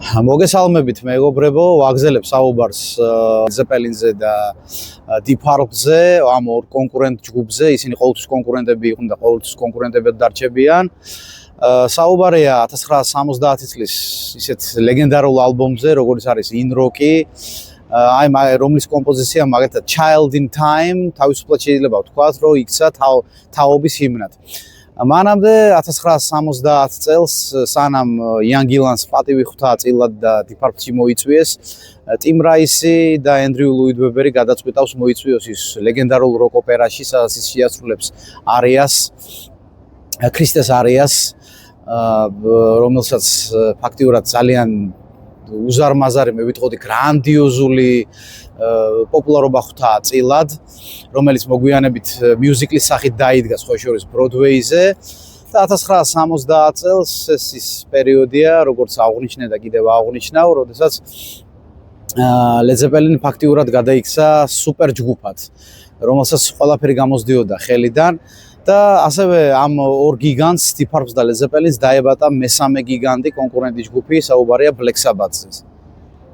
მოგესალმებით მეგობრებო, ვაგზელებ საუბარს ზეპელინზე და Deep Purple-ზე, ამ ორ კონკურენტ ჯგუფზე, ისინი ყოველთვის კონკურენტები იყვნენ და ყოველთვის კონკურენტებად დარჩებიან. საუბარია 1970 წლის ისეთ ლეგენდარულ ალბომზე, როგორც არის In Rock-ი, რომლის კომპოზიცია მაგალითად Child in Time, თავისუფლად შეიძლება ვთქვათ, რომ იქცა თაობის ჰიმნად. მანამდე 1970 წელს სანამ Ian Gillan-ს პატივი ხვდა წილად და Deep Purple-ში მოიწვიეს, Tim Rice და Andrew Lloyd Webber-ი გადაწყვიტავს მოიწვიოს ის ლეგენდარულ როკ ოპერაში, სადაც ის შეასრულებს არიას, ქრისტეს არიას, რომელსაც ფაქტიურად ძალიან უზარმაზარი, მე ვიტყოდი გრანდიოზული პოპულარობა ხვდა წილად, რომელიც მოგვიანებით მიუზიკლის სახით დაიდგა სხვა შორის ბროდვეიზე და 1970 წელს ეს ის პერიოდია, როგორც აღნიშნე და კიდევ აღნიშნავ, როდესაც Led Zeppelin ფაქტიურად გადაიქცა სუპერ ჯგუფად, რომელსაც ყველაფერი გამოსდიოდა ხელიდან და ასევე ამ ორ გიგანტს Deep Purple და Led Zeppelin-ს დაებატა მესამე გიგანტი კონკურენტი ჯგუფი, საუბარია Black Sabbath-ზე.